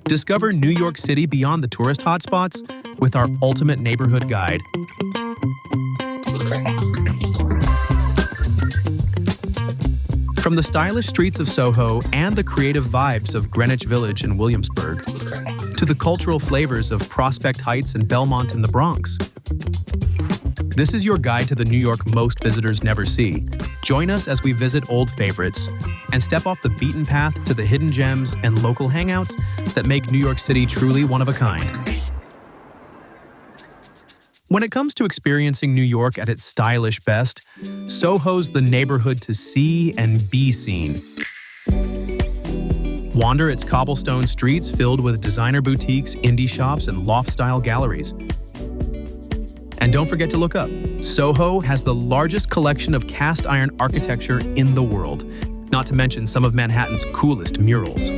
Discover New York City beyond the tourist hotspots with our ultimate neighborhood guide. From the stylish streets of SoHo and the creative vibes of Greenwich Village and Williamsburg, to the cultural flavors of Prospect Heights and Belmont in the Bronx. This is your guide to the New York most visitors never see. Join us as we visit old favorites and step off the beaten path to the hidden gems and local hangouts that make New York City truly one of a kind. When it comes to experiencing New York at its stylish best, SoHo's the neighborhood to see and be seen. Wander its cobblestone streets filled with designer boutiques, indie shops, and loft-style galleries. And don't forget to look up. SoHo has the largest collection of cast iron architecture in the world, not to mention some of Manhattan's coolest murals.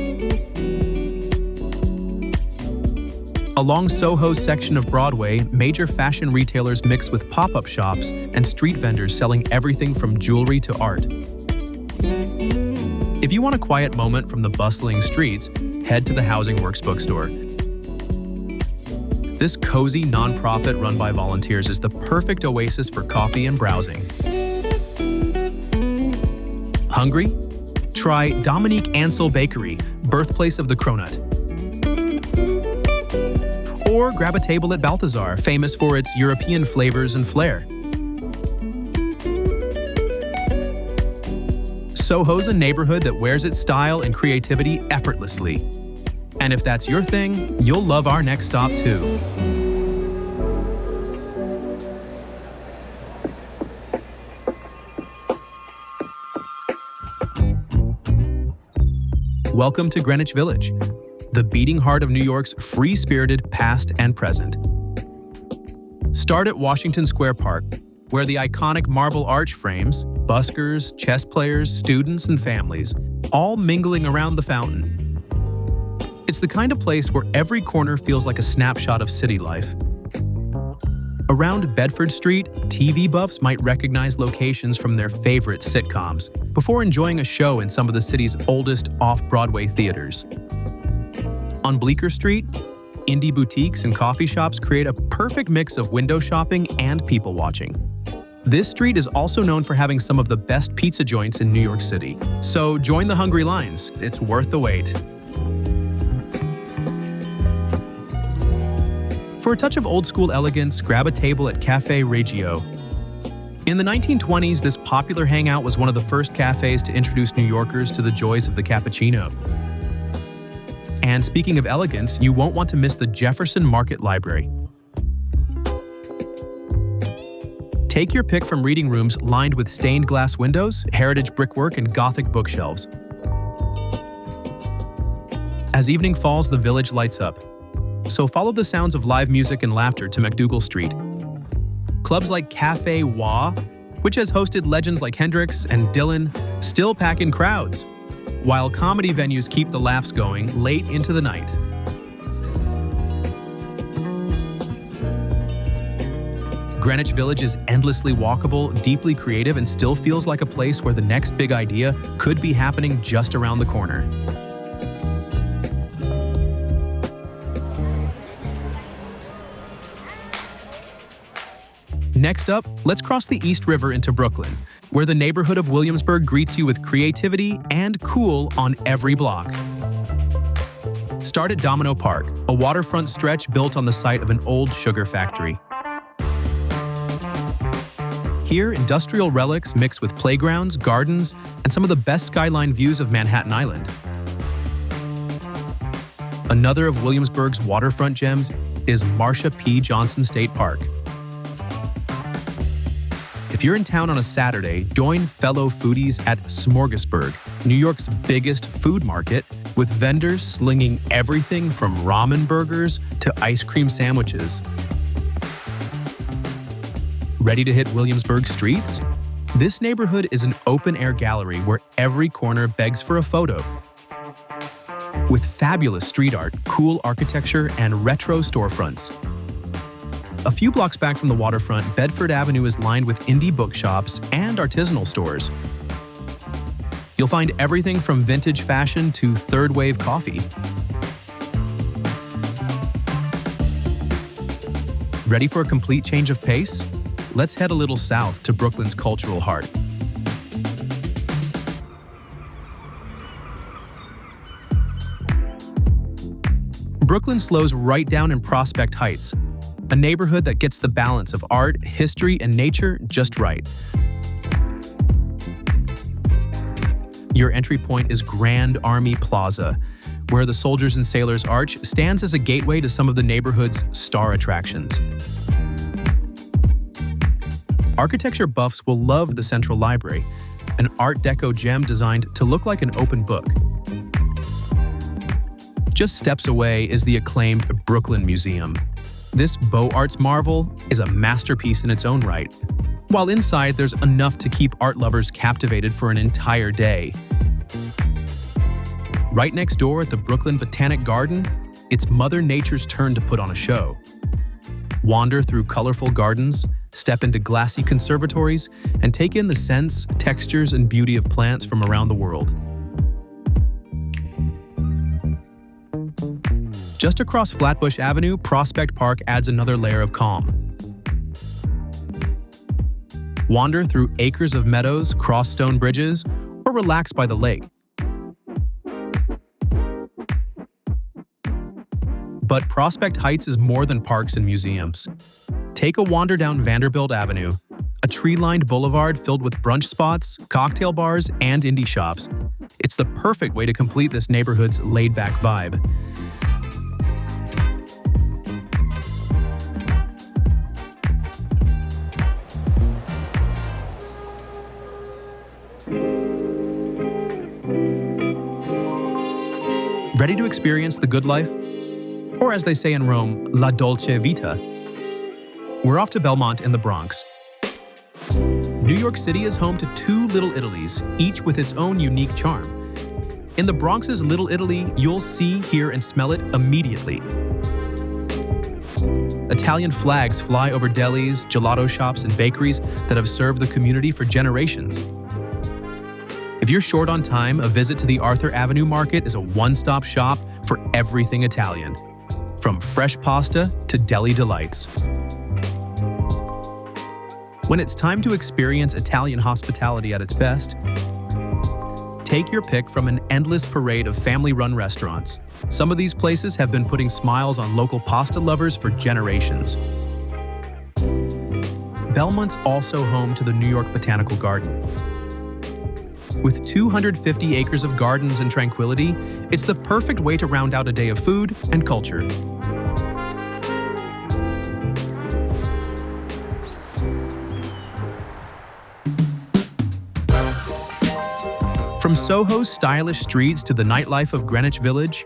Along SoHo's section of Broadway, major fashion retailers mix with pop-up shops and street vendors selling everything from jewelry to art. If you want a quiet moment from the bustling streets, head to the Housing Works bookstore. This cozy nonprofit run by volunteers is the perfect oasis for coffee and browsing. Hungry? Try Dominique Ansel Bakery, birthplace of the cronut. Or grab a table at Balthazar, famous for its European flavors and flair. SoHo's a neighborhood that wears its style and creativity effortlessly. And if that's your thing, you'll love our next stop too. Welcome to Greenwich Village, the beating heart of New York's free-spirited past and present. Start at Washington Square Park, where the iconic marble arch frames, buskers, chess players, students, and families, all mingling around the fountain. It's the kind of place where every corner feels like a snapshot of city life. Around Bedford Street, TV buffs might recognize locations from their favorite sitcoms before enjoying a show in some of the city's oldest off-Broadway theaters. On Bleecker Street, indie boutiques and coffee shops create a perfect mix of window shopping and people watching. This street is also known for having some of the best pizza joints in New York City. So join the hungry lines. It's worth the wait. For a touch of old-school elegance, grab a table at Café Reggio. In the 1920s, this popular hangout was one of the first cafes to introduce New Yorkers to the joys of the cappuccino. And speaking of elegance, you won't want to miss the Jefferson Market Library. Take your pick from reading rooms lined with stained glass windows, heritage brickwork, and Gothic bookshelves. As evening falls, the village lights up. So follow the sounds of live music and laughter to MacDougal Street. Clubs like Café Wah, which has hosted legends like Hendrix and Dylan, still pack in crowds, while comedy venues keep the laughs going late into the night. Greenwich Village is endlessly walkable, deeply creative, and still feels like a place where the next big idea could be happening just around the corner. Next up, let's cross the East River into Brooklyn, where the neighborhood of Williamsburg greets you with creativity and cool on every block. Start at Domino Park, a waterfront stretch built on the site of an old sugar factory. Here, industrial relics mix with playgrounds, gardens, and some of the best skyline views of Manhattan Island. Another of Williamsburg's waterfront gems is Marsha P. Johnson State Park. If you're in town on a Saturday, join fellow foodies at Smorgasburg, New York's biggest food market, with vendors slinging everything from ramen burgers to ice cream sandwiches. Ready to hit Williamsburg streets? This neighborhood is an open-air gallery where every corner begs for a photo. With fabulous street art, cool architecture, and retro storefronts. A few blocks back from the waterfront, Bedford Avenue is lined with indie bookshops and artisanal stores. You'll find everything from vintage fashion to third-wave coffee. Ready for a complete change of pace? Let's head a little south to Brooklyn's cultural heart. Brooklyn slows right down in Prospect Heights, a neighborhood that gets the balance of art, history, and nature just right. Your entry point is Grand Army Plaza, where the Soldiers and Sailors Arch stands as a gateway to some of the neighborhood's star attractions. Architecture buffs will love the Central Library, an Art Deco gem designed to look like an open book. Just steps away is the acclaimed Brooklyn Museum. This Beaux Arts marvel is a masterpiece in its own right, while inside there's enough to keep art lovers captivated for an entire day. Right next door at the Brooklyn Botanic Garden, it's Mother Nature's turn to put on a show. Wander through colorful gardens, step into glassy conservatories, and take in the scents, textures, and beauty of plants from around the world. Just across Flatbush Avenue, Prospect Park adds another layer of calm. Wander through acres of meadows, cross stone bridges, or relax by the lake. But Prospect Heights is more than parks and museums. Take a wander down Vanderbilt Avenue, a tree-lined boulevard filled with brunch spots, cocktail bars, and indie shops. It's the perfect way to complete this neighborhood's laid-back vibe. Ready to experience the good life? Or as they say in Rome, la dolce vita? We're off to Belmont in the Bronx. New York City is home to two Little Italies, each with its own unique charm. In the Bronx's Little Italy, you'll see, hear, and smell it immediately. Italian flags fly over delis, gelato shops, and bakeries that have served the community for generations. If you're short on time, a visit to the Arthur Avenue Market is a one-stop shop for everything Italian, from fresh pasta to deli delights. When it's time to experience Italian hospitality at its best, take your pick from an endless parade of family-run restaurants. Some of these places have been putting smiles on local pasta lovers for generations. Belmont's also home to the New York Botanical Garden. With 250 acres of gardens and tranquility, it's the perfect way to round out a day of food and culture. From SoHo's stylish streets to the nightlife of Greenwich Village,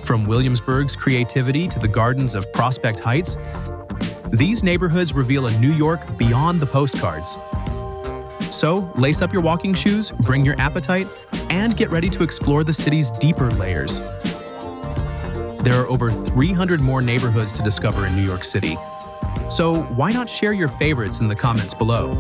from Williamsburg's creativity to the gardens of Prospect Heights, these neighborhoods reveal a New York beyond the postcards. So, lace up your walking shoes, bring your appetite, and get ready to explore the city's deeper layers. There are over 300 more neighborhoods to discover in New York City. So, why not share your favorites in the comments below?